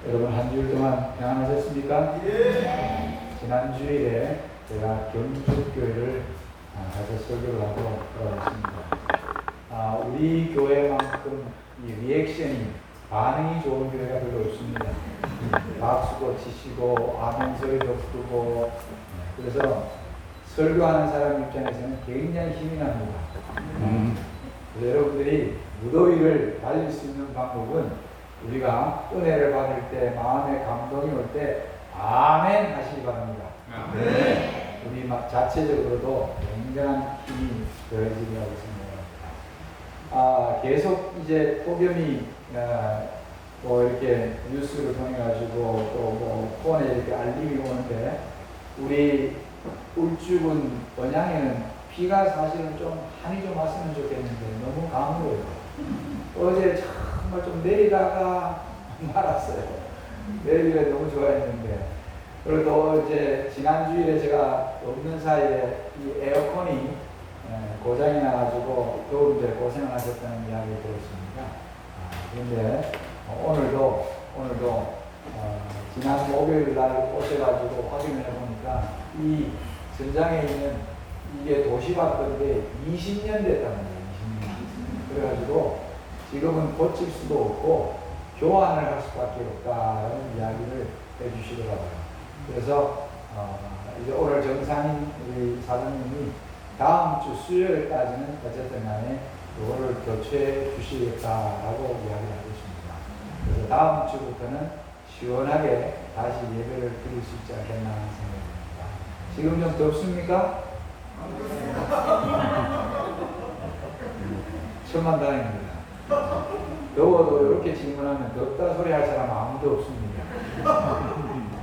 여러분 한 주일 동안 평안하셨습니까? 예. 지난 주일에 제가 경주교회를 가서 설교를 하고 돌아왔습니다. 우리 교회만큼 이 리액션이 반응이 좋은 교회가 별로 없습니다. 박수도 치시고 아멘 소리도 부르고 그래서 설교하는 사람 입장에서는 굉장히 힘이 납니다. 그래서 여러분들이 무더위를 달릴 수 있는 방법은 우리가 은혜를 받을 때 마음에 감동이 올 때 아멘 하시기 바랍니다. 네. 우리 자체적으로도 굉장한 힘이 더해지리라고 생각합니다. 계속 이제 폭염이 뭐 이렇게 뉴스를 통해 가지고 또 뭐 폰에 이렇게 알림이 오는데 우리 울주군 언양에는 비가 사실은 좀 한이 좀 왔으면 좋겠는데 너무 가물어요. 어제 정말 좀 내리다가 말았어요. 내리기가 너무 좋아했는데 그리고 또 이제 지난 주일에 제가 없는 사이에 이 에어컨이 고장이 나가지고 더운데 고생을 하셨다는 이야기를 들었습니다. 그런데 오늘도 지난 목요일 날 오셔가지고 확인을 해보니까 이 전장에 있는 이게 도시밭 건데 20년 됐다는 거예요. 20년. 그래가지고 지금은 고칠 수도 없고 교환을 할 수밖에 없다는 이야기를 해주시더라고요. 그래서 이제 오늘 정상인 우리 사장님이 다음 주 수요일까지는 어쨌든 간에 그거를 교체해 주시겠다라고 이야기를 하고 있습니다. 그래서 다음 주부터는 시원하게 다시 예배를 드릴 수 있지 않겠나 하는 생각입니다. 지금 좀 덥습니까? 천만다행입니다. 더워도 이렇게 질문하면 덥다 소리 할 사람 아무도 없습니다.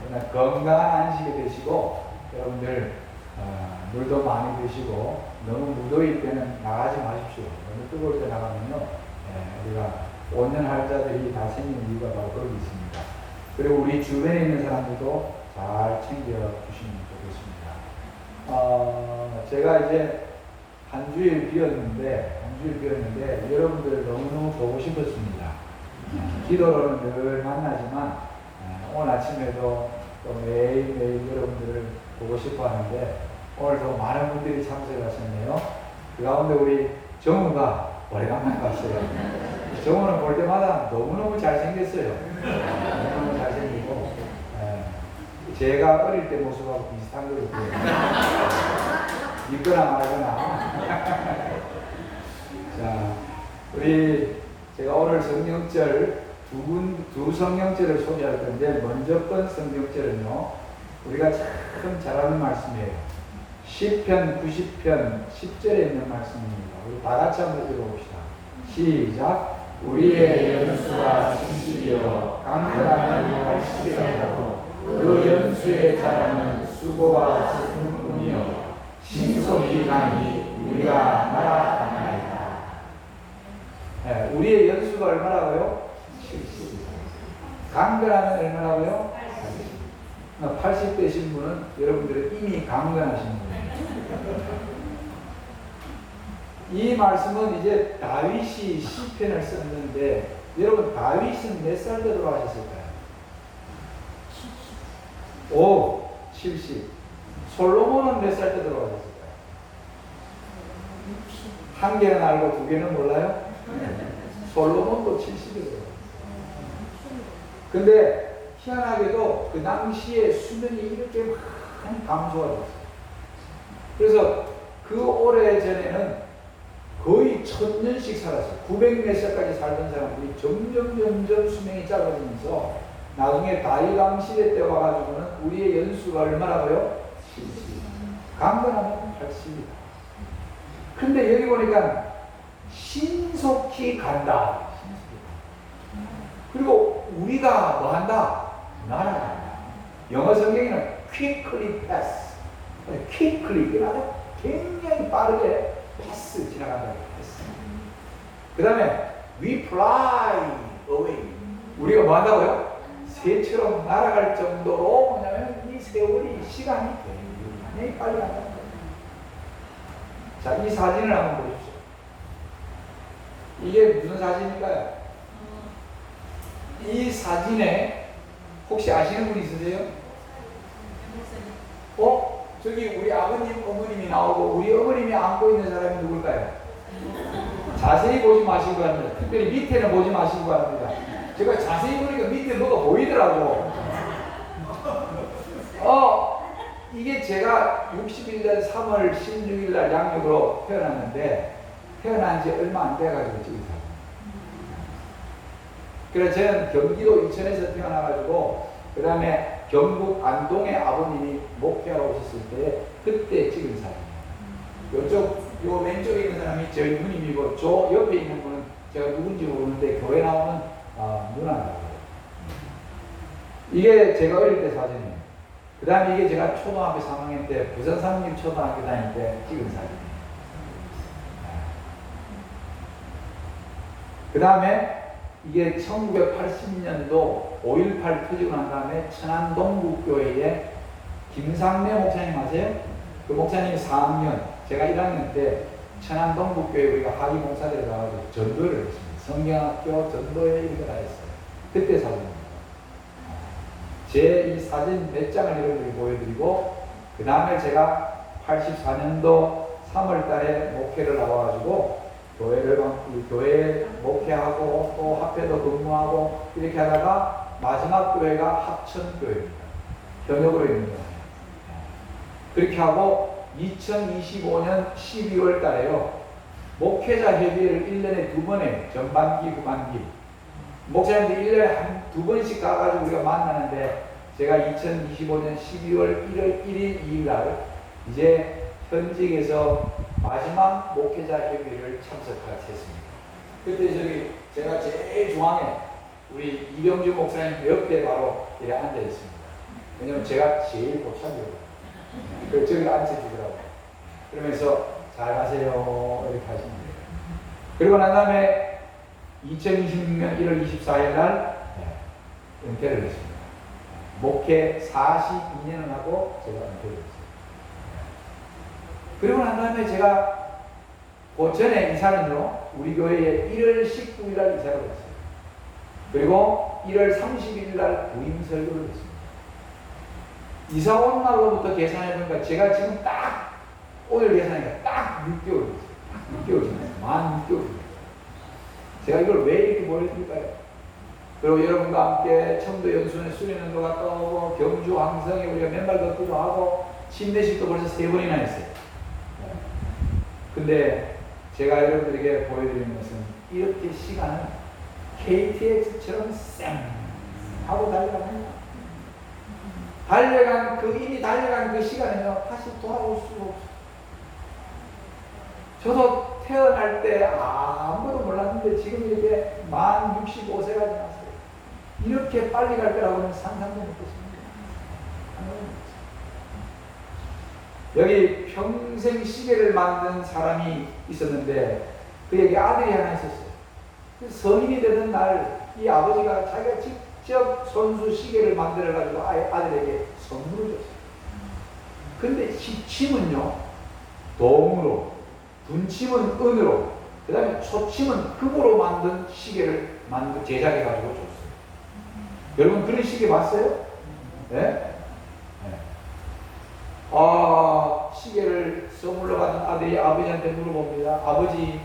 그러나 건강한 안식이 되시고 여러분들 물도 많이 드시고 너무 무더위 때는 나가지 마십시오. 너무 뜨거울 때 나가면요 우리가 온열 할자들이 다 생기는 이유가 바로 거기 있습니다. 그리고 우리 주변에 있는 사람들도 잘 챙겨주시면 좋겠습니다. 제가 이제 한 주일 비었는데 여러분들 너무너무 보고 싶었습니다. 기도로는 늘 만나지만 오늘 아침에도 또 매일매일 여러분들을 보고 싶어 하는데 오늘도 많은 분들이 참석하셨네요. 그 가운데 우리 정우가 오래간만에 봤어요. 정우는 볼 때마다 너무너무 잘생겼어요. 너무너무 잘생기고 제가 어릴 때 모습하고 비슷한 것 같아요. 믿거나 말거나. 자, 제가 오늘 성경절 두 성경절을 소개할 건데 먼저 번 성경절은요 우리가 참 잘 아는 말씀이에요. 시편 90편 10절에 있는 말씀입니다. 우리 다 같이 한번 읽어봅시다. 시작. 우리의 연수가 70이요 강건하면 80이라고 그 연수의 자랑은 수고와 슬픔뿐이요 신속히 가니 우리가 날아가나이다. 우리의 연수가 얼마라고요? 70. 강건하면 얼마라고요? 80 되신 분은 여러분들은 이미 강건하신 분이에요. 이 말씀은 이제 다윗이 시편을 썼는데 여러분 다윗은 몇 살 때 돌아가셨을까요? 70. 솔로몬은 몇 살 때 돌아가셨을까요? 한 개는 알고 두 개는 몰라요? 솔로몬도 70이에요. 근데 희한하게도 그 당시에 수명이 이렇게 많이 감소가 됐어요. 그래서 그 오래전에는 거의 1000년씩 살았어요. 900 몇 살까지 살던 사람들이 점점 수명이 짧아지면서 나중에 다윗 왕 시대 때 와가지고는 우리의 연수가 얼마라고요? 70. 강건하면 80이다. 근데 여기 보니까 신속히 간다. 그리고 우리가 뭐 한다? 날아간다. 영어 성경에는 quickly pass. quickly, 굉장히 빠르게 패스 지나간다. 패스. 그 다음에 we fly away. 우리가 뭐 한다고요? 새처럼 날아갈 정도로 뭐냐면 이 세월이 시간이 굉장히 빨리 간다는 거예요. 자, 이 사진을 한번 보십시오. 이게 무슨 사진일까요? 이 사진에 혹시 아시는 분 있으세요? 저기 우리 아버님, 어머님이 나오고 우리 어머님이 안고 있는 사람이 누굴까요? 자세히 보지 마시고 합니다. 특별히 밑에는 보지 마시고 합니다. 제가 자세히 보니까 밑에 뭐가 보이더라고. 이게 제가 61년 3월 16일 날 양육으로 태어났는데 태어난 지 얼마 안 돼가지고 지금 살아요. 그래서 저는 경기도 인천에서 태어나가지고 그 다음에 경북 안동에 아버님이 목회하러 오셨을 때 그때 찍은 사진이에요. 요 왼쪽에 있는 사람이 저희 누님이고 저 옆에 있는 분은 제가 누군지 모르는데 교회 나오는 누나라고 해요. 이게 제가 어릴 때 사진이에요. 그 다음에 이게 제가 초등학교 3학년 때 부산 삼립 초등학교 다닐 때 찍은 사진이에요. 그 다음에 이게 1980년도 5.18 터지고 난 다음에 천안 동국교회에 김상래 목사님 아세요? 그 목사님이 4학년, 제가 1학년 때 천안 동국교회 우리가 하기 목사들에 가서 전도를 했습니다. 성경학교 전도회 이런 걸 했어요. 그때 사진입니다. 제 이 사진 몇 장을 여러분들이 보여드리고 그 다음에 제가 84년도 3월 달에 목회를 나와가지고 교회 목회하고 또 합회도 근무하고 이렇게 하다가 마지막 교회가 합천교회입니다. 현역으로 있는 거예요. 그렇게 하고 2025년 12월 달에요. 목회자 협의회를 1년에 2번에 전반기, 후반기. 목사님들 1년에 두 번씩 가가지고 우리가 만나는데 제가 2025년 12월 1일, 2일 날 이제 현직에서 마지막 목회자 협의회를 참석했습니다. 그때 제가 제일 중앙에 우리 이병주 목사님 옆에 바로 이렇게 앉아 있습니다. 왜냐면 제가 제일 고참이거든요. 그래서 저기 앉혀주더라고요. 그러면서 잘 가세요 이렇게 하시면 돼요. 그리고 난 다음에 2026년 1월 24일 날 은퇴를 했습니다. 목회 42년을 하고 제가 은퇴를 했습니다. 그리고 난 다음에 제가 그 전에 이사는요, 우리 교회에 1월 19일 날 이사를 했어요. 그리고 1월 30일 날 부임 설교를 했습니다. 이사 온 날로부터 계산해보니까 제가 지금 딱 오늘 계산하니까 딱 6개월 됐어요. 6개월 지났어요. 만 6개월 지났어요. 제가 이걸 왜 이렇게 보여드릴까요? 그리고 여러분과 함께 청도 연수원에 수련회도 갔다 오고 경주 황성에 우리가 맨발 걷기도 하고 침례식도 벌써 3번이나 했어요. 근데 제가 여러분들에게 보여드리는 것은 이렇게 시간은 KTX처럼 쌩 하고 달려갑니다. 이미 달려간 그 시간에는 다시 돌아올 수가 없어요. 저도 태어날 때 아무도 몰랐는데 지금 이렇게 만 65세가 지났어요. 이렇게 빨리 갈 거라고는 상상도 못했습니다. 여기 평생 시계를 만든 사람이 있었는데 그에게 아들이 하나 있었어요. 성인이 되는 날 이 아버지가 자기가 직접 손수 시계를 만들어가지고 아들에게 선물을 줬어요. 근데 침은요 동으로, 분침은 은으로, 그 다음에 초침은 금으로 만든 시계를 제작해가지고 줬어요. 여러분 그런 시계 봤어요? 네? 네. 시계를 선물로 받은 아들이 아버지한테 물어봅니다. 아버지,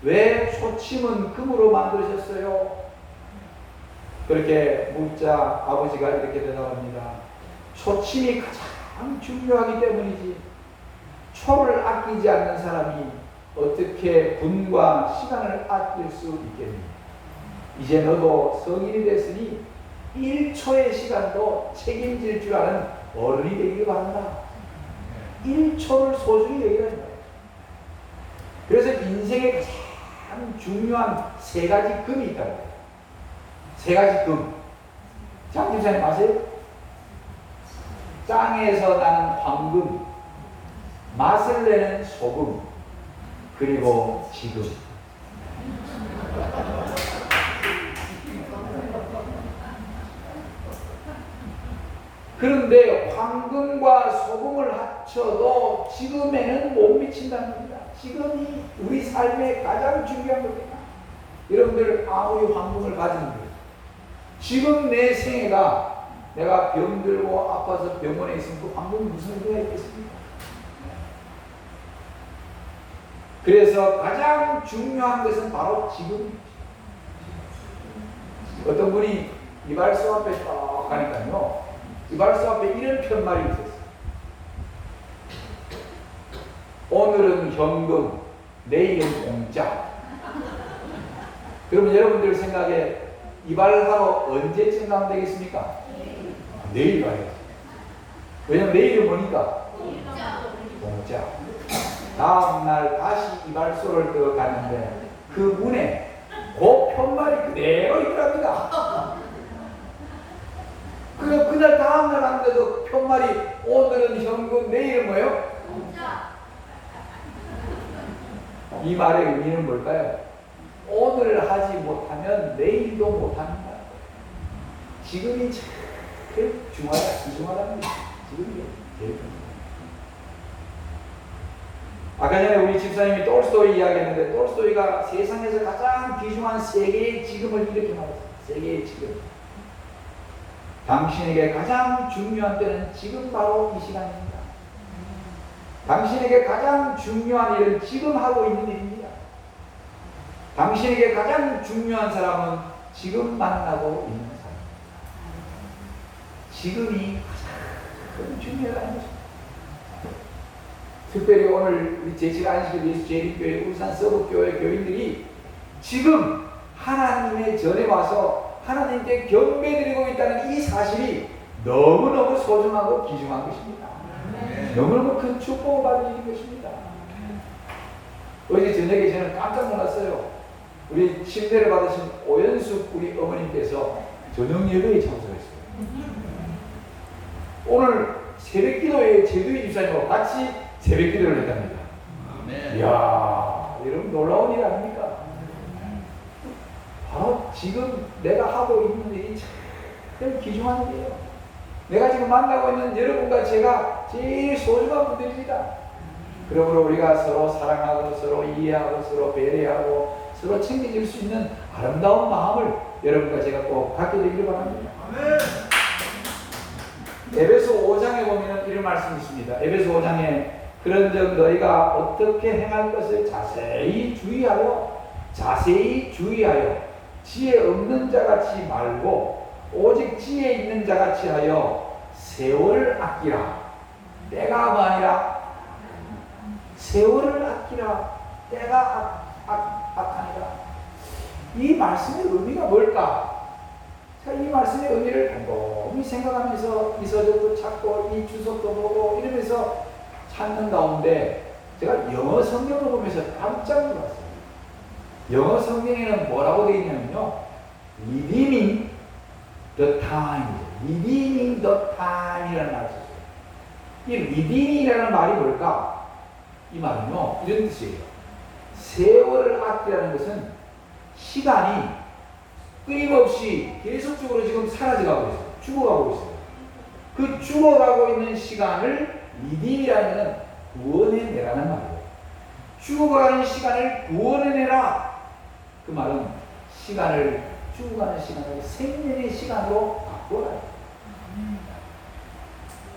왜 초침은 금으로 만드셨어요? 그렇게 묻자 아버지가 이렇게 대답합니다. 초침이 가장 중요하기 때문이지. 초를 아끼지 않는 사람이 어떻게 분과 시간을 아낄 수 있겠니? 이제 너도 성인이 됐으니 1초의 시간도 책임질 줄 아는 어른이 되기를 바란다. 1초를 소중히 여기라는 거예요. 그래서 인생에 가장 중요한 3가지 금이 있다고 해요. 3가지 금. 장집사님 아세요? 땅에서 나는 황금, 맛을 내는 소금, 그리고 지금. 그런데 황금과 소금을 합쳐도 지금에는 못 미친다는 겁니다. 지금이 우리 삶의 가장 중요한 겁니다. 여러분들 아무리 황금을 가진 거예요. 지금 내 생애가 내가 병들고 아파서 병원에 있으면 그 황금이 무슨 의미가 있겠습니까? 그래서 가장 중요한 것은 바로 지금. 어떤 분이 이발소 앞에 딱 가니까요, 이발소 앞에 이런 편말이 있었어요. 오늘은 현금, 내일은 공짜. 그러면 여러분들 생각에 이발하러 언제쯤 가면 되겠습니까? 내일 가야지. 왜냐면 내일은 뭐니까? 공짜. 다음날 다시 이발소를 들어가는데 그 문에 그 편말이 그대로 있더랍니다. 그날 다음날 갔는데도 편말이 오늘은 현금, 내일은 뭐예요? 이 말의 의미는 뭘까요? 오늘 하지 못하면 내일도 못합니다. 지금이 제일 중요하다는 거죠. 지금이 제일 중요합니다. 아까 전에 우리 집사님이 톨스토이 이야기했는데, 톨스토이가 세상에서 가장 귀중한 세 개의 지금을 이렇게 말했어요. 세 개의 지금. 당신에게 가장 중요한 때는 지금 바로 이 시간입니다. 당신에게 가장 중요한 일은 지금 하고 있는 일입니다. 당신에게 가장 중요한 사람은 지금 만나고 있는 사람입니다. 지금이 가장 중요하다는 것입니다. 특별히 오늘 우리 제7 안식일 예수 재림교회 울산 서북교회 교인들이 지금 하나님의 전에 와서 하나님께 경배드리고 있다는 이 사실이 너무너무 소중하고 귀중한 것입니다. 너무너무 큰 축복을 받은 일인 것입니다. 어제 저녁에 저는 깜짝 놀랐어요. 우리 침대를 받으신 오연숙 우리 어머님께서 저녁 예배에 참석했어요. 오늘 새벽 기도에 제두희 집사님과 같이 새벽 기도를 했답니다. 이야, 여러분 놀라운 일 아닙니까? 바로 지금 내가 하고 있는 일이 참 귀중한 일이에요. 내가 지금 만나고 있는 여러분과 제가 제일 소중한 분들입니다. 그러므로 우리가 서로 사랑하고 서로 이해하고 서로 배려하고 서로 챙겨줄 수 있는 아름다운 마음을 여러분과 제가 꼭 갖게 되기를 바랍니다. 에베소 5장에 보면 이런 말씀이 있습니다. 에베소 5장에 그런즉 너희가 어떻게 행할 것을 자세히 주의하여 지혜 없는 자같이 말고 오직 지혜 있는 자같이 하여 세월을 아끼라. 때가 뭐 아니라 세월을 아끼라. 때가 악하니라. 이 말씀의 의미가 뭘까? 자, 이 말씀의 의미를 곰곰이 생각하면서 이 서적도 찾고 이 주석도 보고 이러면서 찾는 가운데 제가 영어 성경을 보면서 깜짝 놀랐어요. 영어 성경에는 뭐라고 되어 있냐면요, redeeming the time, redeeming the time이라는 말이 있어요. 이 redeeming이라는 말이 뭘까? 이 말은요, 이런 뜻이에요. 세월을 아끼라는 것은 시간이 끊임없이 계속적으로 지금 사라져가고 있어요. 죽어가고 있어요. 그 죽어가고 있는 시간을 리딤이라는 것은 구원해내라는 말이에요. 죽어가는 시간을 구원해내라. 그 말은 죽어가는 시간을 생명의 시간으로 바꿔라.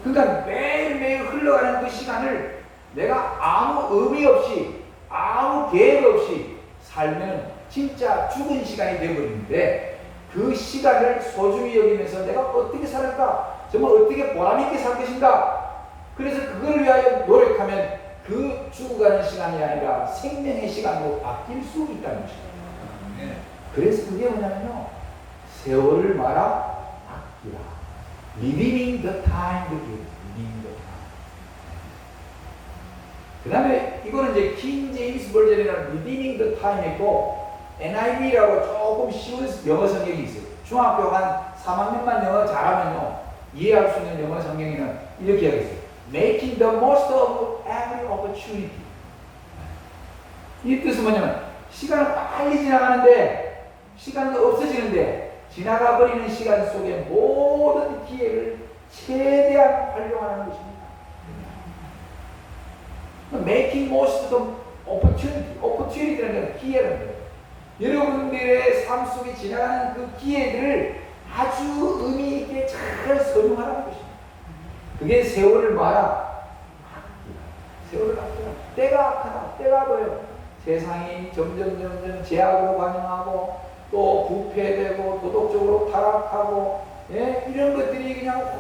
그러니까 매일매일 흘러가는 그 시간을 내가 아무 의미 없이 아무 계획 없이 살면 진짜 죽은 시간이 되어버리는데, 그 시간을 소중히 여기면서 내가 어떻게 살을까? 정말 어떻게 보람있게 살 것인가? 그래서 그걸 위하여 노력하면 그 죽어가는 시간이 아니라 생명의 시간으로 바뀔 수 있다는 것입니다. 그래서 그게 뭐냐면요, 세월을 말아 아끼라. Redeeming the time to give. Redeeming the time. 그 다음에 이거는 이제 킹 제임스 버전이라는 Redeeming the Time 있고, NIV라고 조금 쉬운 영어 성경이 있어요. 중학교 한 3학년만 영어 잘하면요, 이해할 수 있는 영어 성경에는 이렇게 하겠어요. Making the most of every opportunity. 이 뜻은 뭐냐면, 시간은 빨리 지나가는데, 시간은 없어지는데, 지나가버리는 시간 속에 모든 기회를 최대한 활용하는 것입니다. Making most of opportunity라는 건 기회라는 거예요. 여러분들의 삶 속에 지나가는 그 기회들을 아주 의미 있게 잘 선용하라는 것입니다. 그게 세월을 말아. 세월을 아끼라. 때가 악하다. 때가 뭐예요? 세상이 점점 제약으로 반영하고 또 부패되고 도덕적으로 타락하고 이런 것들이 그냥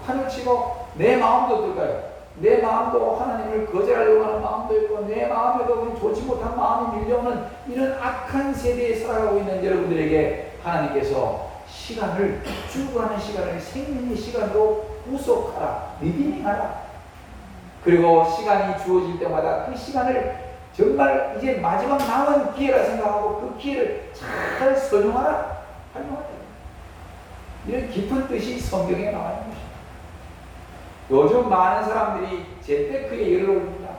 하늘치고 내 마음도 어떨까요? 내 마음도 하나님을 거절하려고 하는 마음도 있고 내 마음에도 좋지 못한 마음이 밀려오는 이런 악한 세대에 살아가고 있는 여러분들에게 하나님께서 시간을 죽어가는 시간을 생명의 시간으로 구속하라. 리디밍하라. 그리고 시간이 주어질 때마다 그 시간을 정말 이제 마지막 남은 기회라 생각하고 그 기회를 잘 선용하라. 활용하라. 이런 깊은 뜻이 성경에 나와 있는 것입니다. 요즘 많은 사람들이 재테크에 열을 올립니다.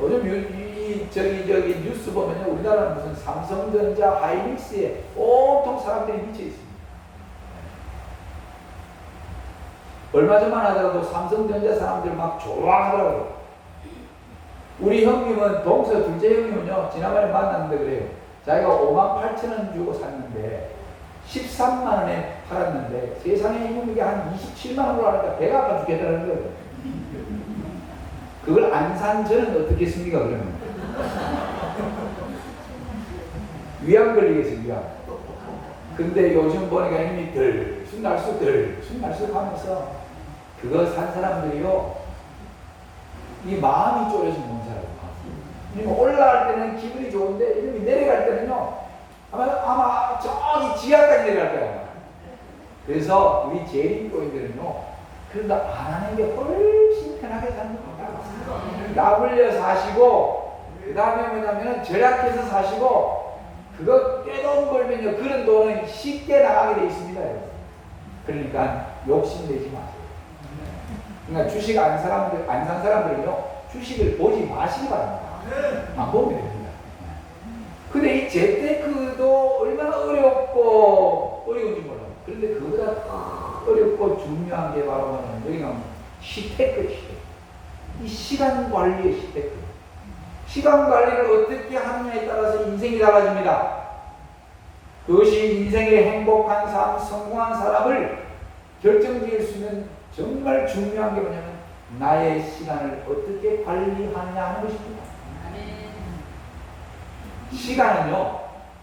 요즘 저기 뉴스 보면요, 우리나라는 무슨 삼성전자, 하이닉스에 온통 사람들이 미쳐 있습니다. 얼마 전만 하더라도 삼성전자 사람들 막 좋아하더라고요. 우리 형님은 동서 둘째 형님은요, 지난번에 만났는데 그래요. 자기가 58,000원 주고 샀는데 13만원에 팔았는데 세상에 이게 한 27만원으로 하니까 배가 아파 죽겠다는 거예요. 그걸 안 산 저는 어떻겠습니까 그러면? 위암 걸리겠어요, 위암. 근데 요즘 보니까 이미 들쑥날쑥 하면서 그거 산 사람들이요, 이 마음이 쪼여서 못 살아요. 올라갈 때는 기분이 좋은데 이름이 내려갈 때는요, 아마 저기 지하까지 내려갈 거야. 그래서 우리 재림교인들은요, 그런다 안 하는 게 훨씬 편하게 사는 겁니다. 나 불려 사시고, 그 다음에 뭐냐면 절약해서 사시고, 그거 꽤 돈 벌면요, 그런 돈은 쉽게 나가게 돼 있습니다. 그러니까 욕심내지 마세요. 그러니까 주식 안 산 사람들은요, 주식을 보지 마시기 바랍니다. 안 보면 됩니다. 근데 이 재테크도 얼마나 어려운지 몰라요. 그런데 그보다 더 어렵고 중요한 게 바로 여기가 시테크. 이 시간 관리의 시테크. 시간 관리를 어떻게 하느냐에 따라서 인생이 달라집니다. 그것이 인생의 행복한 삶, 성공한 사람을 결정지을 수 있는 정말 중요한 게 뭐냐면 나의 시간을 어떻게 관리하느냐 하는 것입니다. 시간은요,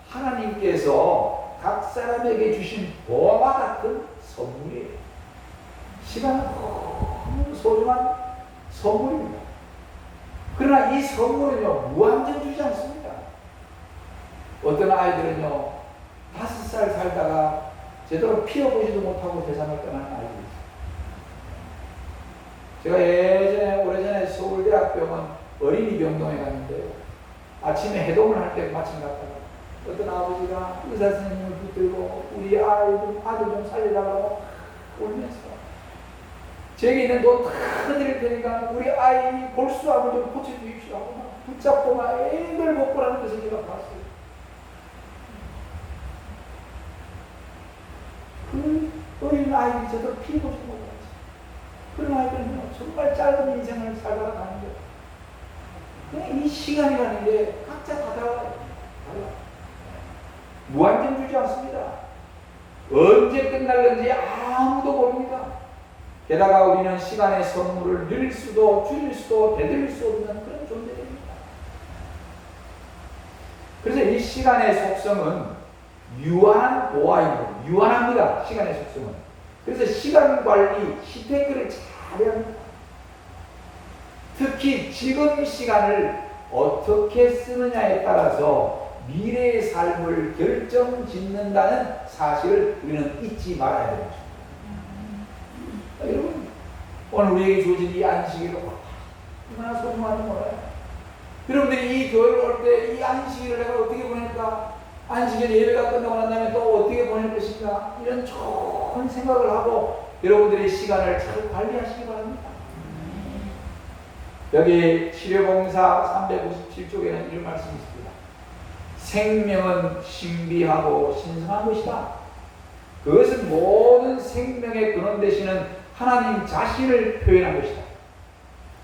하나님께서 각 사람에게 주신 보화와 같은 선물이에요. 시간은 너무 소중한 선물입니다. 그러나 이 선물은요, 무한정 주지 않습니다. 어떤 아이들은요, 5살 살다가 제대로 피워보지도 못하고 세상을 떠나는 아이들이 있어요. 제가 오래전에 서울대학병원 어린이 병동에 갔는데요, 아침에 해동을 할 때 마침 갔다가 어떤 아버지가 의사 선생님을 붙들고 우리 아들 좀 살리라고 울면서 제게 있는 돈 다 드릴 테니까 우리 아이 골수암을 좀 고쳐주십시오 하고 붙잡고 막 애들 먹고라는 것을 제가 봤어요. 그 어린 아이들이 저도 피고싶어 못하지. 그런 아이들은요, 정말 짧은 인생을 살다가 가는 거예요. 이 시간이라는 게 각자 다 달라요. 무한정 주지 않습니다. 언제 끝날는지 아무도 모릅니다. 게다가 우리는 시간의 선물을 늘 수도 줄일 수도 되돌릴 수 없는 그런 존재입니다. 그래서 이 시간의 속성은 유한한 보화입니다. 유한합니다. 시간의 속성은. 그래서 시간 관리, 시테크를 잘해야 합니다. 특히 지금 시간을 어떻게 쓰느냐에 따라서 미래의 삶을 결정짓는다는 사실을 우리는 잊지 말아야 됩니다. 여러분, 오늘 우리에게 주어진 이 안식일을 얼마나 소중한지 몰라요. 여러분들이 이 교회를 올 때 이 안식일을 내가 어떻게 보낼까? 안식일 예배가 끝나고 난 다음에 또 어떻게 보낼 것인가? 이런 좋은 생각을 하고 여러분들의 시간을 잘 관리하시기 바랍니다. 여기 치료봉사 357쪽에는 이런 말씀이 있습니다. 생명은 신비하고 신성한 것이다. 그것은 모든 생명의 근원 되시는 하나님 자신을 표현한 것이다.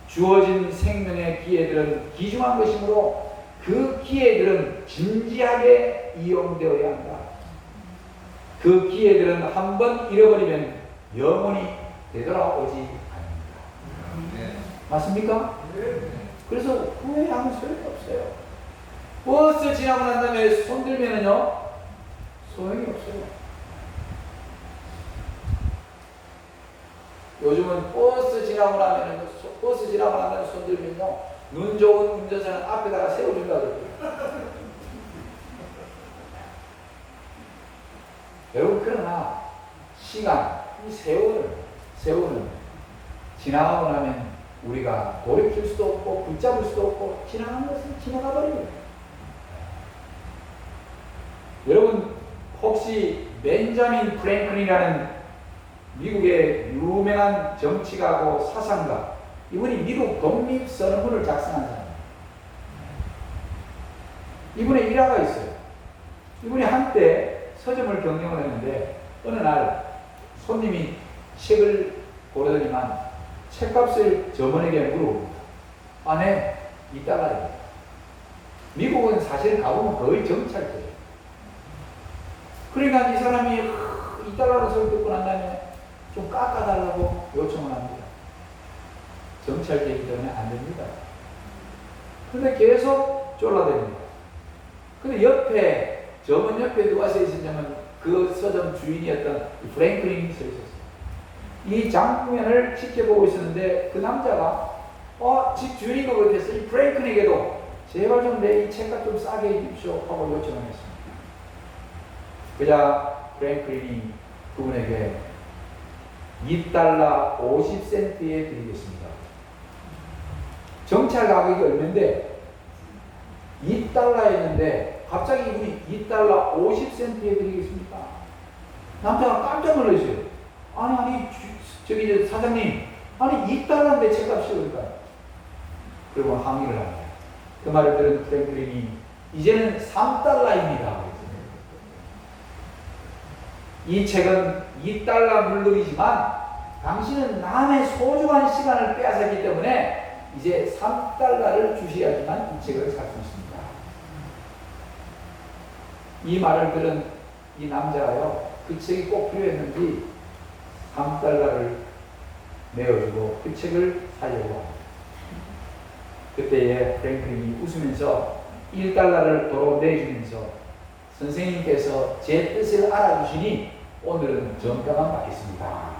주어진 생명의 기회들은 귀중한 것이므로 그 기회들은 진지하게 이용되어야 한다. 그 기회들은 한번 잃어버리면 영원히 되돌아오지 않는다. 네. 맞습니까? 그래서 후회하면 소용이 없어요. 버스 지나고 난 다음에 손 들면은요, 소용이 없어요. 요즘은 버스 지나고 나면 손 들면요, 눈 좋은 운전사는 앞에다가 세워준다고. 여러분, 그러나 시간, 이 세월은 지나가고 나면 우리가 돌이킬 수도 없고 붙잡을 수도 없고 지나간 것은 지나가 버립니다. 여러분, 혹시 벤자민 프랭클린이라는 미국의 유명한 정치가고 사상가, 이분이 미국 독립선언문을 작성한 사람입니다. 이분의 일화가 있어요. 이분이 한때 서점을 경영을 했는데 어느 날 손님이 책을 고르더니만 책값을 점원에게 물어봅니다. 안에 $2입니다. 미국은 사실 가보면 거의 정찰제예요. 그러니까 이 사람이 $2를 소리 듣고 난 다음에 좀 깎아달라고 요청을 합니다. 정찰제이기 때문에 안 됩니다. 근데 계속 쫄라댑니다. 근데 옆에, 점원 옆에 누가 서 있었냐면 그 서점 주인이었던 프랭클린이 서 있었어요. 이 장면을 지켜보고 있었는데 그 남자가 집 주인이 그렇겠어. 이 프랭클린에게도 제발 좀 내 이 책값 좀 싸게 해주십시오 하고 요청을 했습니다. 그자 프랭클린이 그분에게 $2.50에 드리겠습니다. 정찰 가격이 얼마인데 $2였는데 갑자기 이분이 $2.50에 드리겠습니까? 남자가 깜짝 놀랐어요. 아니 저기 사장님, 아니 $2인데 책값이 그러니까. 그리고 항의를 합니다. 그 말을 들은 프랭클린이 이제는 $3입니다. 이 책은 $2 물론이지만 당신은 남의 소중한 시간을 빼앗았기 때문에 이제 $3를 주셔야지만 이 책을 살 수 있습니다. 이 말을 들은 이 남자가요, 그 책이 꼭 필요했는지 $3를 내어주고 그 책을 사려고 합니다. 그때에 프랭클린이 웃으면서 $1를 도로 내주면서 선생님께서 제 뜻을 알아주시니 오늘은 정가만 받겠습니다.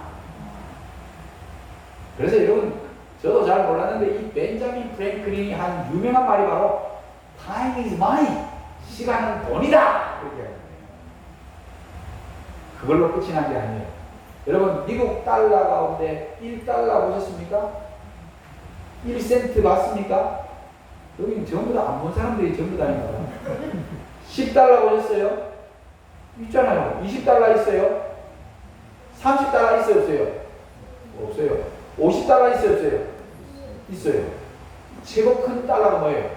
그래서 여러분, 저도 잘 몰랐는데 이 벤자민 프랭클린이 한 유명한 말이 바로 Time is money. 시간은 돈이다. 그렇게 하는 거예요. 그걸로 끝이 난 게 아니에요. 여러분, 미국 달러 가운데 $1 보셨습니까? 1센트 봤습니까? 여기는 전부 다 안 본 사람들이 전부 다니는 거예요. $10 보셨어요? 있잖아요. $20 있어요? $30 있어요? 없어요? 없어요. $50 있어요? 없어요? 있어요. 최고 큰 달러가 뭐예요?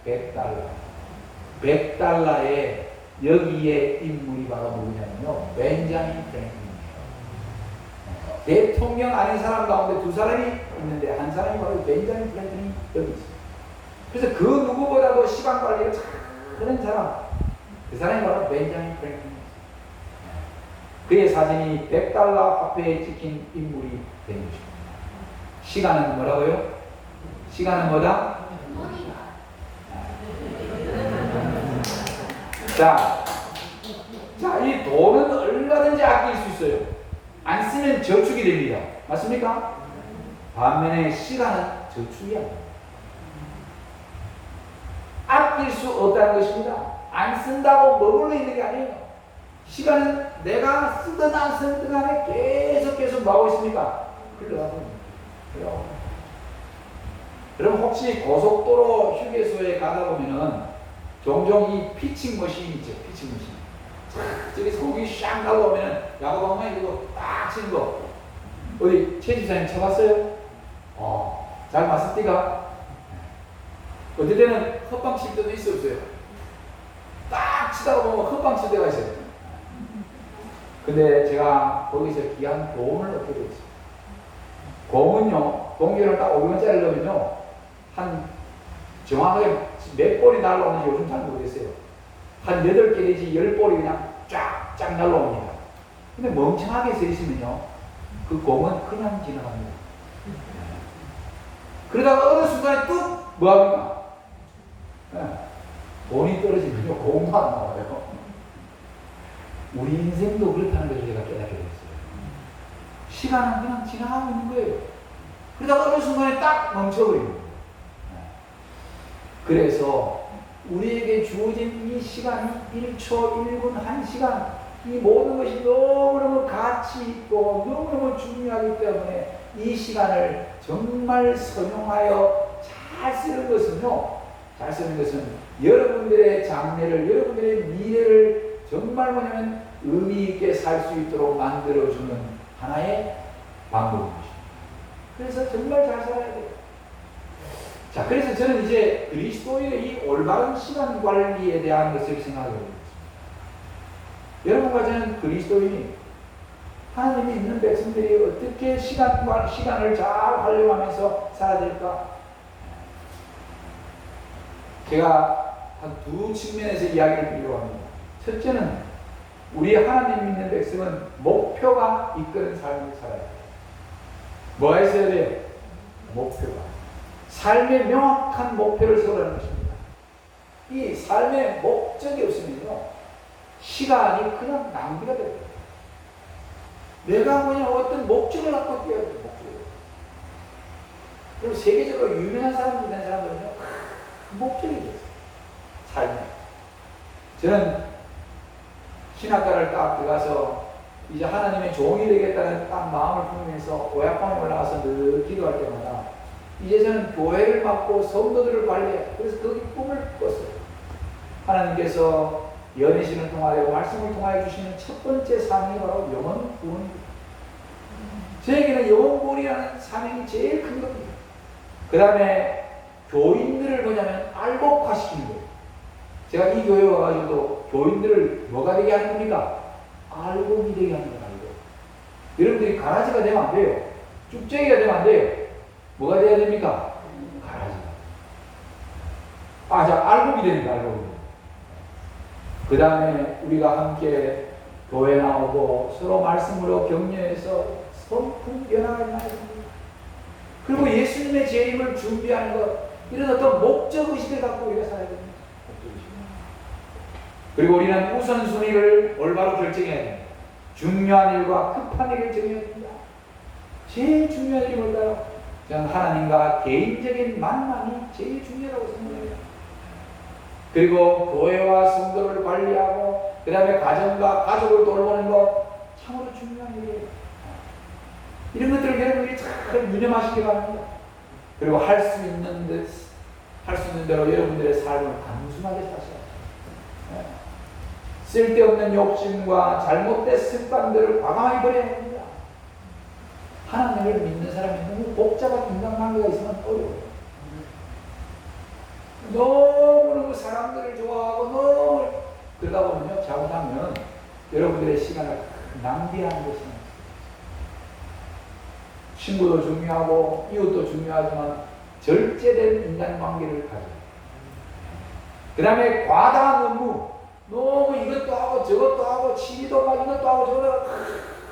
$100. $100에 여기에 인물이 바로 누구냐면요, 벤자민 프랭클린이에요. 대통령 아닌 사람 가운데 두 사람이 있는데 한 사람이 바로 벤자민 프랭클린이 여기 있어요. 그래서 그 누구보다도 시간 관리를 잘하는 사람, 그 사람이 바로 벤자민 프랭클린이에요. 그의 사진이 $100 화폐에 찍힌 인물이 된 것입니다. 시간은 뭐라고요? 시간은 뭐다? 자, 이 돈은 얼마든지 아낄 수 있어요. 안 쓰면 저축이 됩니다. 맞습니까? 반면에 시간은 저축이 아닙니다. 아낄 수 없다는 것입니다. 안 쓴다고 머물러 있는 게 아니에요. 시간은 내가 쓰든 안 쓰든 간에 계속 뭐하고 있습니까? 흘러가고 있습니다. 여러분, 혹시 고속도로 휴게소에 가다 보면은 종종 이 피칭 머신이 있죠. 피칭 머신. 저기서 공기 샥 날라오면은 야구방망이 이거 딱 치는 거. 어디 최 지사님 쳐봤어요? 잘 맞습니까? 어떨 때는 헛방 칠 때도 있어 없어요? 딱 치다가 보면 헛방 칠 때가 있어요. 근데 제가 거기서 귀한 교훈을 얻게 됐어요. 공은요, 공기를 딱 500원짜리 넣으면요, 한 정확하게 몇 볼이 날라오는지 요즘 잘 모르겠어요. 한 8개 내지 10볼이 그냥 쫙쫙 날라옵니다. 근데 멍청하게 서 있으면요, 그 공은 그냥 지나갑니다. 그러다가 어느 순간에 뚝! 뭐합니까? 돈이 떨어지면요, 공도 안 나와요. 우리 인생도 그렇다는 것을 제가 깨닫게 됐어요. 시간은 그냥 지나가고 있는 거예요. 그러다가 어느 순간에 딱 멈춰버리는 거예요. 그래서 우리에게 주어진 이 시간이 1초, 1분, 1시간, 이 모든 것이 너무너무 가치 있고 너무너무 중요하기 때문에 이 시간을 정말 선용하여 잘 쓰는 것은요, 잘 쓰는 것은 여러분들의 장래를, 여러분들의 미래를 정말 뭐냐면 의미 있게 살 수 있도록 만들어주는 하나의 방법입니다. 그래서 정말 잘 살아야 돼요. 자, 그래서 저는 이제 그리스도의 이 올바른 시간 관리에 대한 것을 생각하고 있습니다. 여러분과 저는 그리스도인이 하나님이 있는 백성들이 어떻게 시간을 잘 활용하면서 살아야 될까? 제가 한 두 측면에서 이야기를 드리려고 합니다. 첫째는 우리 하나님 믿는 백성은 목표가 이끄는 삶을 살아야 돼요. 뭐가 있어야 돼요? 목표가. 삶의 명확한 목표를 세우라는 것입니다. 이 삶의 목적이 없으면요, 시간이 그냥 낭비가 됩니다. 내가 뭐냐, 어떤 목적을 갖고 뛰어야 돼요, 목적을. 그리고 세계적으로 유명한 사람들 된 사람들은요, 목적이 있어요. 삶에. 저는 신학과를 딱 들어가서 이제 하나님의 종이 되겠다는 딱 마음을 품으면서 오약방에 올라가서 늘 기도할 때마다 이제 저는 교회를 맡고 성도들을 관리해요. 그래서 거기 꿈을 꿨어요. 하나님께서 연애신을 통하여 말씀을 통하여 주시는 첫 번째 사명이 바로 영혼 구원입니다. 저에게는 영혼 구원이라는 사명이 제일 큰 겁니다. 그 다음에 교인들을 뭐냐면 알곡화시키는 거예요. 제가 이 교회에 와가지고도 교인들을 뭐가 되게 하는 겁니까? 알곡이 되게 하는 거예요. 여러분들이 가라지가 되면 안 돼요. 쭉쟁이가 되면 안 돼요. 뭐가 돼야 됩니까? 가라지가. 자, 알곡이 됩니다. 알곡이. 그 다음에 우리가 함께 교회 나오고 서로 말씀으로 격려해서 성품 변화가 나야 됩니다. 그리고 예수님의 재림을 준비하는 것, 이런 어떤 목적의식을 갖고 우리가 살아야 됩니다. 그리고 우리는 우선순위를 올바로 결정해야 됩니다. 중요한 일과 급한 일을 정해야 됩니다. 제일 중요한 일이 뭘까요? 저는 하나님과 개인적인 만남이 제일 중요하다고 생각해요. 그리고 교회와 성도를 관리하고 그 다음에 가정과 가족을 돌보는 것 참으로 중요한 일이에요. 이런 것들을 여러분들이 잘 유념하시기 바랍니다. 그리고 할 수 있는 대로 여러분들의 삶을 단순하게 사셔야 돼요. 쓸데없는 욕심과 잘못된 습관들을 과감하게 버려야 합니다. 하나님을 믿는 사람이 너무 복잡한 인간관계가 있으면 어려워요. 너무너무 사람들을 좋아하고 너무 그러다 보면요, 잘못하면 여러분들의 시간을 낭비하는 것입니다. 친구도 중요하고 이웃도 중요하지만 절제된 인간관계를 가져요. 그 다음에 과다한 업무, 너무 이것도 하고 저것도 하고 취미도 하고 이것도 하고 저것도 하고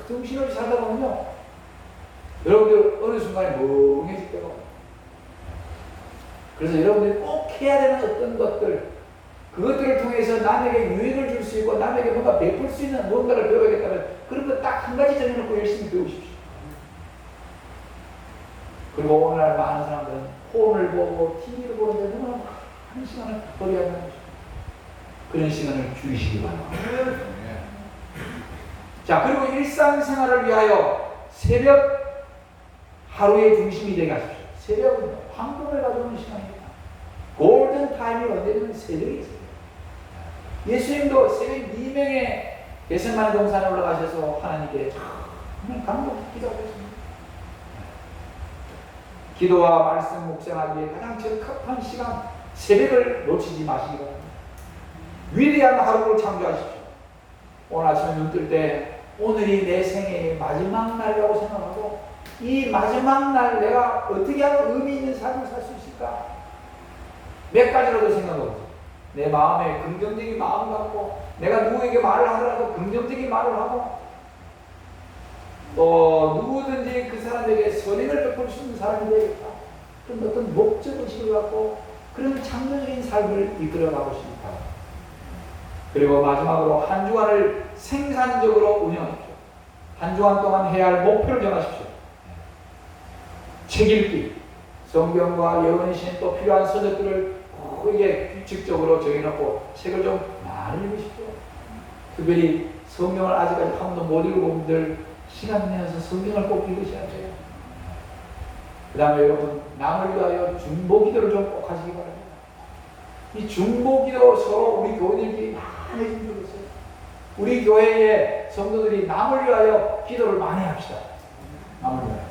정신없이 살다 보면요, 여러분들 어느 순간에 멍해질 때가 와요. 그래서 여러분들이 꼭 해야 되는 어떤 것들, 그것들을 통해서 남에게 유익을 줄 수 있고 남에게 뭔가 베풀 수 있는 무언가를 배워야겠다면 그런 거 딱 한 가지 정해놓고 열심히 배우십시오. 그리고 오늘날 많은 사람들은 폰을 보고 TV를 보는데 너무 한 시간을 버려야 하는 거죠. 그런 시간을 줄이시기 바랍니다. 자, 그리고 일상생활을 위하여 새벽 하루의 중심이 되게 하십시오. 새벽은 황금을 가져오는 시간입니다. 골든 타임이 언제든 새벽이 있어요. 예수님도 새벽 2명의 겟세마네 동산에 올라가셔서 하나님께 정말 간곡히 기도하셨습니다. 기도와 말씀 묵상하기에 가장 적합한 시간, 새벽을 놓치지 마시기 바랍니다. 위대한 하루를 창조하십시오. 오늘 아침에 눈 뜰 때 오늘이 내 생애의 마지막 날이라고 생각하고 이 마지막 날 내가 어떻게 하면 의미 있는 삶을 살 수 있을까? 몇 가지로도 생각해보죠. 내 마음에 긍정적인 마음 갖고 내가 누구에게 말을 하더라도 긍정적인 말을 하고 또 누구든지 그 사람에게 선행을 베풀 수 있는 사람이 되겠다. 그런 어떤 목적의식을 갖고 그런 창조적인 삶을 이끌어가고 싶다. 그리고 마지막으로 한 주간을 생산적으로 운영하십시오. 한 주간 동안 해야 할 목표를 정하십시오. 책 읽기, 성경과 예언의 신 또 필요한 서적들을 크게 규칙적으로 정해놓고 책을 좀 많이 읽으십시오. 특별히 성경을 아직까지 한 번도 못 읽어본 분들 시간 내서 성경을 꼭 읽으셔야 돼요. 그 다음에 여러분 남을 위하여 중보기도를 좀 꼭 하시기 바랍니다. 이 중보기도 서로 우리 교회들끼리 많이 해준 적이 있어요. 우리 교회의 성도들이 남을 위하여 기도를 많이 합시다. 남을 위하여.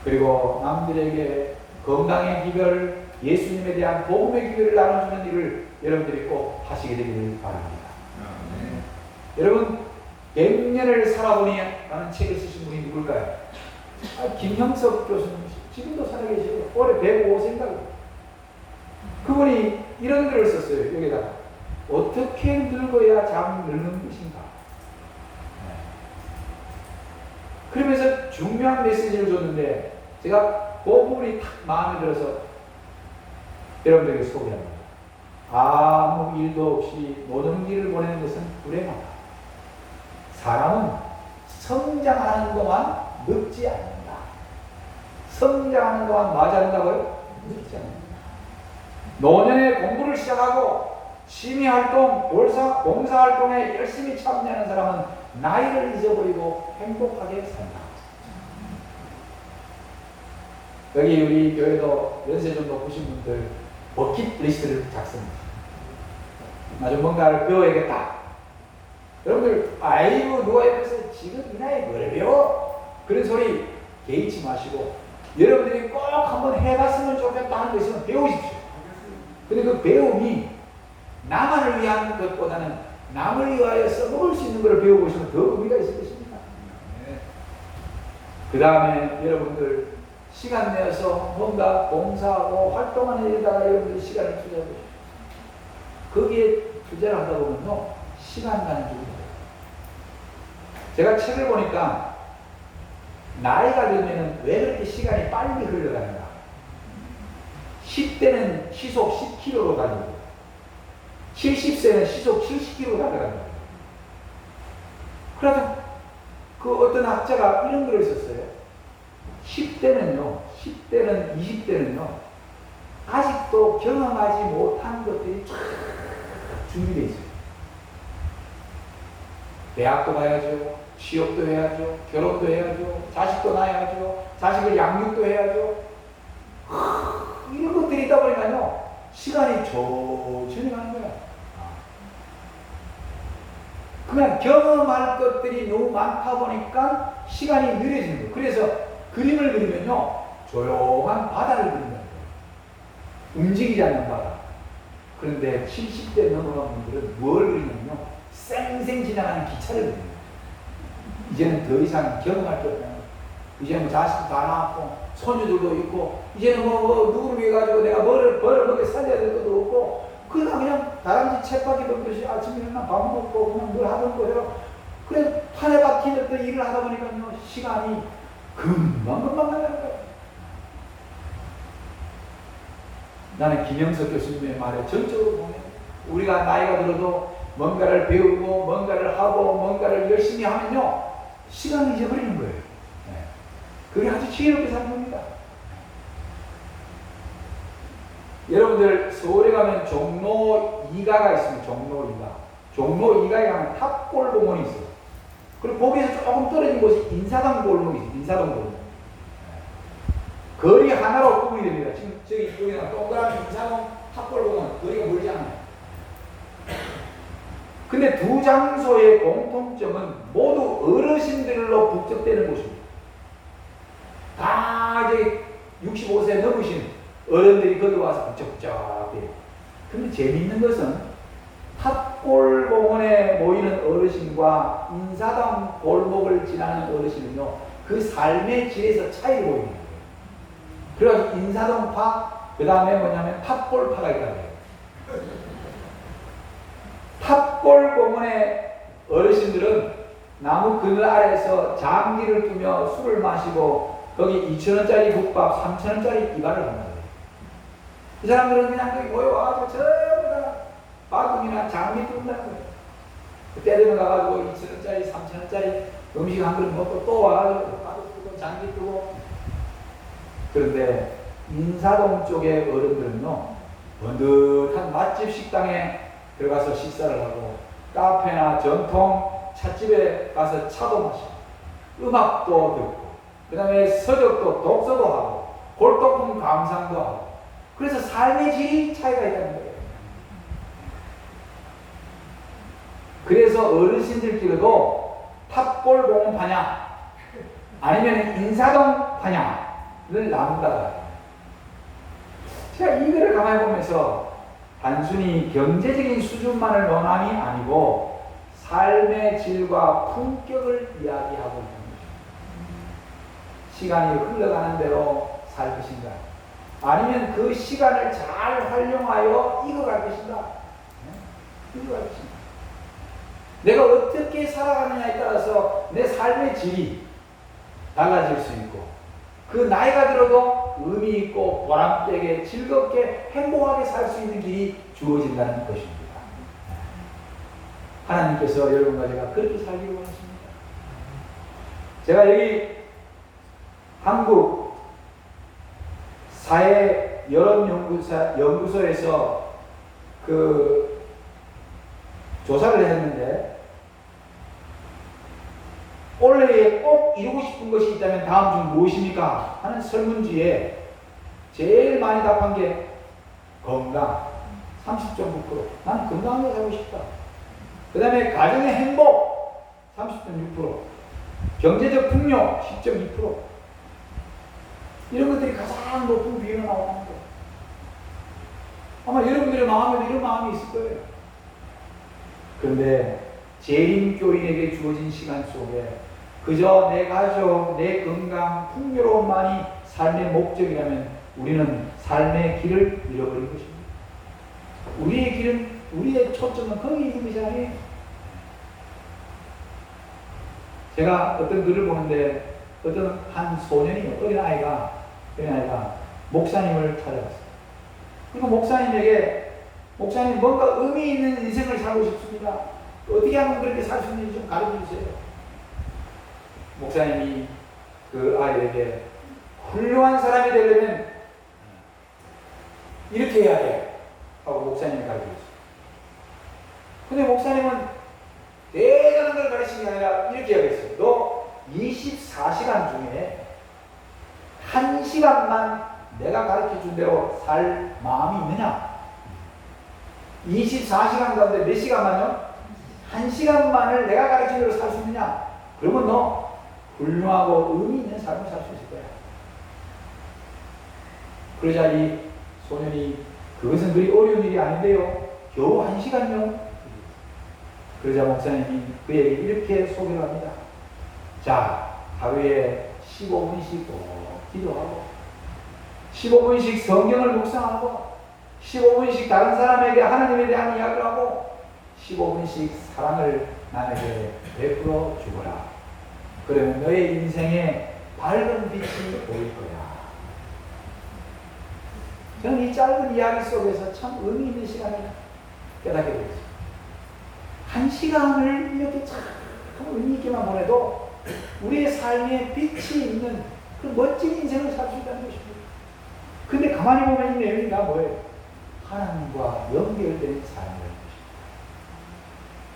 그리고 남들에게 건강의 기별, 예수님에 대한 복음의 기별을 나눠주는 일을 여러분들이 꼭 하시게 되기를 바랍니다. 여러분 100년을 살아보니 라는 책을 쓰신 분이 누굴까요? 김형석 교수님 지금도 살아계시고 올해 105세인가요? 그분이 이런 글을 썼어요. 여기다가 어떻게 늙어야 잠 늙는 것인가? 그러면서 중요한 메시지를 줬는데 제가 그 부분이 딱 마음에 들어서 여러분들에게 소개합니다. 아무 일도 없이 노동기를 보내는 것은 불행하다. 사람은 성장하는 동안 늙지 않는다. 성장하는 동안 뭐 하지 않는다고요? 늙지 않는다. 노년에 공부를 시작하고 취미활동, 봉사활동에 열심히 참여하는 사람은 나이를 잊어버리고 행복하게 산다. 여기 우리 교회도 연세 좀 높으신 분들 버킷리스트를 작성합니다. 아주 뭔가를 배워야겠다. 여러분들 아이고 누가 옆에서 지금 이 나이에 뭘 배워? 그런 소리 개의치 마시고 여러분들이 꼭 한번 해봤으면 좋겠다 하는 거 있으면 배우십시오. 근데 그 배움이 나만을 위한 것보다는 남을 위하여 써먹을 수 있는 걸 배워보시면 더 의미가 있을 것입니다. 그 다음에 여러분들 시간 내어서 뭔가 봉사하고 활동하는 일에다가 여러분들이 시간을 투자해보십시오. 거기에 투자를 하다 보면요 시간 가는 줄이 모르요. 제가 책을 보니까 나이가 들면 왜 그렇게 시간이 빨리 흘러가는가? 10대는 시속 10km로 가고 70세는 시속 70km로 달려간다. 그래도 그 어떤 학자가 이런 글을 썼어요. 10대는 20대는요 아직도 경험하지 못한 것들이 쫙 준비되어 있어요. 대학도 가야죠, 취업도 해야죠, 결혼도 해야죠, 자식도 낳아야죠, 자식을 양육도 해야죠. 이런 것들이 있다 보니까요 시간이 천천히 가는 거야. 그냥 경험할 것들이 너무 많다 보니까 시간이 느려지는 거예요. 그래서 그림을 그리면요 조용한 바다를 그린다는 거예요. 움직이지 않는 바다. 그런데 70대 넘어간 분들은 뭘 그리냐면요 쌩쌩 지나가는 기차를 그립니다. 이제는 더 이상 경험할 게 없나요? 이제는 자식도 다 낳았고 손주들도 있고 이제는 뭐 누구를 위해 가지고 내가 벌을 먹여 살려야 될 것도 없고 그냥 다람쥐 쳇바퀴 돌듯이 아침에 일어나 밥 먹고 그냥 뭘 하던 거예요. 그래 판에 박힌 어떤 일을 하다 보니까요 시간이 금방 가는 거예요. 나는 김영석 교수님의 말에 전적으로 보면 우리가 나이가 들어도 뭔가를 배우고 뭔가를 하고 뭔가를 열심히 하면요 시간을 잊어버리는 거예요. 그게 아주 지혜롭게 사는 겁니다. 여러분들 서울에 가면 종로 2가가 있습니다. 종로 2가. 종로 2가에 가면 탑골공원이 있어요. 그리고 거기서 조금 떨어진 곳이 인사동 골목이 있어요. 인사동 골목. 거리 하나로 구분이 됩니다. 지금 저기 여기가 동그라미 인사동 탑골공원 거리가 멀지 않아요. 근데 두 장소의 공통점은 모두 어르신들로 북적대는 곳입니다. 다 이제 65세 넘으신 어른들이 거기 와서 북적북적해요. 근데 재미있는 것은 탑골공원에 모이는 어르신과 인사동 골목을 지나는 어르신은요, 그 삶의 질에서 차이를 보이는 거예요. 그래서 인사동파, 그 다음에 뭐냐면 탑골파가 있다고 해요. 탑골공원의 어르신들은 나무 그늘 아래에서 장기를 두며 술을 마시고 거기 2,000원짜리 국밥, 3,000원짜리 이발을 한다. 이 사람들은 그냥 거기 모여와가지고 전부 다 바구니나 장미 둔다는 거예요. 그때 되면 가가지고 2,000원짜리, 3,000원짜리 음식 한 그릇 먹고 또 와가지고 바구 뜨고 장미 뜨고. 그런데 인사동 쪽의 어른들은요, 번듯한 맛집 식당에 들어가서 식사를 하고 카페나 전통 찻집에 가서 차도 마시고 음악도 듣고 그 다음에 서적도 독서도 하고 골동품 감상도 하고, 그래서 삶의 질이 차이가 있다는 거예요. 그래서 어르신들끼리도 탑골공원 파냐 아니면 인사동 파냐를 나눈다. 제가 이거를 가만히 보면서 단순히 경제적인 수준만을 논함이 아니고 삶의 질과 품격을 이야기하고 있는 거죠. 시간이 흘러가는 대로 살 것인가, 아니면 그 시간을 잘 활용하여 이겨갈 것인가. 이겨갈 것인가. 내가 어떻게 살아가느냐에 따라서 내 삶의 질이 달라질 수 있고, 그 나이가 들어도 의미 있고 보람되게 즐겁게 행복하게 살 수 있는 길이 주어진다는 것입니다. 하나님께서 여러분과 제가 그렇게 살기를 원하십니다. 제가 여기 한국 사회 여론연구소에서 그 조사를 했는데, 올해에 꼭 이루고 싶은 것이 있다면 다음 중 무엇입니까? 하는 설문지에 제일 많이 답한 게 건강 30.9%. 나는 건강하게 살고 싶다. 그 다음에 가정의 행복 30.6%. 경제적 풍요 10.2%. 이런 것들이 가장 높은 비율로 나오는 거예요. 아마 여러분들의 마음에도 이런 마음이 있을 거예요. 그런데 재림교인에게 주어진 시간 속에 그저 내 가족, 내 건강, 풍요로움만이 삶의 목적이라면 우리는 삶의 길을 잃어버린 것입니다. 우리의 길은, 우리의 초점은 거기 있는 것이 아니에요. 제가 어떤 글을 보는데 어떤 한 소년이, 어린아이가 목사님을 찾아갔어요. 그리고 목사님에게, 목사님 뭔가 의미 있는 인생을 살고 싶습니다. 어떻게 하면 그렇게 살 수 있는지 좀 가르쳐 주세요. 목사님이 그 아이에게 훌륭한 사람이 되려면 이렇게 해야 돼 하고 목사님이 가르쳐 줬어요. 근데 목사님은 대단한 걸 가르치는 게 아니라 이렇게 하겠어요. 너 24시간 중에 1시간만 내가 가르쳐 준 대로 살 마음이 있느냐? 24시간 가운데 몇 시간만요? 1시간만을 내가 가르친 대로 살 수 있느냐? 그러면 너 훌륭하고 의미 있는 삶을 살 수 있을 거야. 그러자 이 소년이, 그것은 그리 어려운 일이 아닌데요, 겨우 1시간요? 그러자 목사님이 그에게 이렇게 소개를 합니다. 자, 하루에 15분씩 기도하고 15분씩 성경을 묵상하고 15분씩 다른 사람에게 하나님에 대한 이야기를 하고 15분씩 사랑을 남에게 베풀어 주거라. 그러면 너의 인생에 밝은 빛이 보일 거야. 저는 이 짧은 이야기 속에서 참 의미 있는 시간을 깨닫게 되었어요. 1시간을 이렇게 참 의미 있게만 보내도 우리의 삶에 빛이 있는 그 멋진 인생을 살 수 있다는 것입니다. 근데 가만히 보면 이 내용이 다 뭐예요? 하나님과 연결된 삶이라는 것입니다.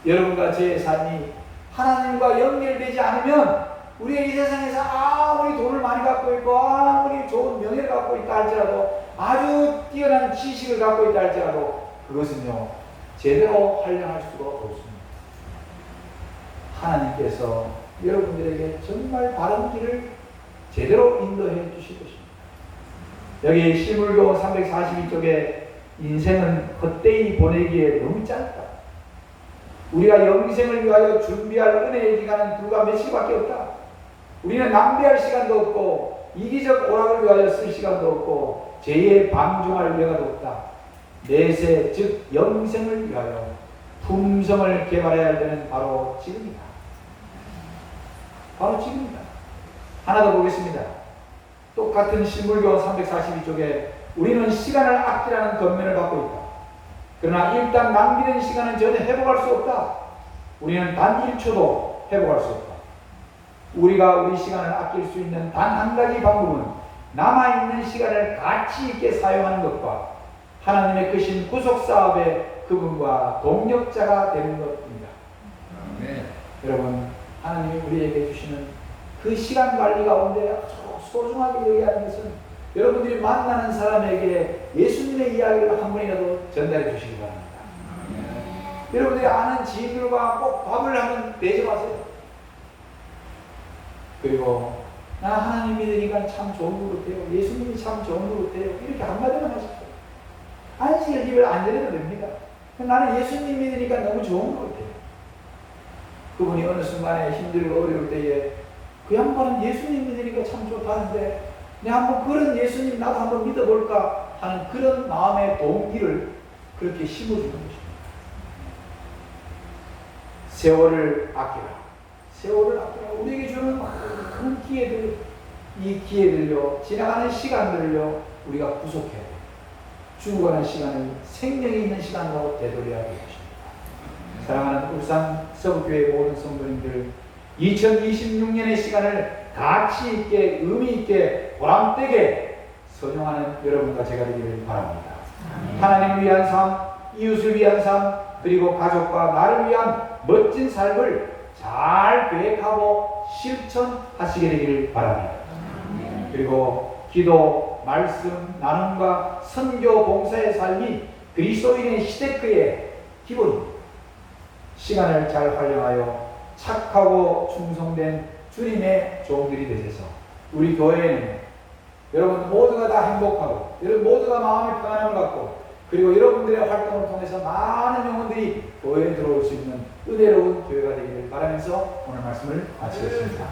여러분과 제 삶이 하나님과 연결되지 않으면 우리의 이 세상에서 아무리 돈을 많이 갖고 있고 아무리 좋은 명예를 갖고 있다 할지라도, 아주 뛰어난 지식을 갖고 있다 할지라도 그것은요 제대로 활용할 수가 없습니다. 하나님께서 여러분들에게 정말 바른 길을 제대로 인도해 주실 것입니다. 여기 시물교 342쪽에 인생은 헛되이 보내기에 너무 짧다. 우리가 영생을 위하여 준비할 은혜의 기간은 불과 며칠밖에 없다. 우리는 낭비할 시간도 없고 이기적 오락을 위하여 쓸 시간도 없고 죄에 방종할 여가도 없다. 내세 즉 영생을 위하여 품성을 개발해야 할 때는 바로 지금이다. 바로 지금이다. 하나 더 보겠습니다. 똑같은 신물교 342쪽에 우리는 시간을 아끼라는 권면을 받고 있다. 그러나 일단 낭비된 시간은 전혀 회복할 수 없다. 우리는 단 1초도 회복할 수 없다. 우리가 우리 시간을 아낄 수 있는 단 한 가지 방법은 남아있는 시간을 가치 있게 사용하는 것과 하나님의 크신 구속사업의 그분과 동력자가 되는 것입니다. 여러분, 하나님이 우리에게 주시는 그 시간 관리 가운데 아주 소중하게 여기하는 것은 여러분들이 만나는 사람에게 예수님의 이야기를 한 번이라도 전달해 주시기 바랍니다. 여러분들이 아는 지인들과 꼭 밥을 하면 내지 마세요. 그리고 나 하나님 믿으니까 참 좋은 것 같아요. 예수님이 참 좋은 것 같아요. 이렇게 한마디만 하십시오. 안식일 집을 안 드려도 됩니다. 나는 예수님 믿으니까 너무 좋은 것 같아요. 그분이 어느 순간에 힘들고 어려울 때에 그 양반은 예수님 믿으니까 참 좋다는데 내가 한번 그런 예수님 나도 한번 믿어볼까 하는 그런 마음의 동기를 그렇게 심어주는 것입니다. 세월을 아끼라. 세월을 아끼라. 우리에게 주는 많은 기회들, 이 기회들요, 지나가는 시간들을요, 우리가 구속해야 돼요. 죽어가는 시간을 생명이 있는 시간으로 되돌려야 될 것입니다. 사랑하는 울산 서부교회 모든 성도님들, 2026년의 시간을 가치 있게, 의미 있게, 보람되게 선용하는 여러분과 제가 되기를 바랍니다. 하나님을 위한 삶, 이웃을 위한 삶, 그리고 가족과 나를 위한 멋진 삶을 잘 계획하고 실천하시게 되기를 바랍니다. 그리고 기도, 말씀, 나눔과 선교, 봉사의 삶이 그리스도인의 시대크의 기본입니다. 시간을 잘 활용하여 착하고 충성된 주님의 종들이 되셔서 우리 교회에는 여러분 모두가 다 행복하고 여러분 모두가 마음의 평안함을 갖고 그리고 여러분들의 활동을 통해서 많은 영혼들이 교회에 들어올 수 있는 은혜로운 교회가 되기를 바라면서 오늘 말씀을 마치겠습니다.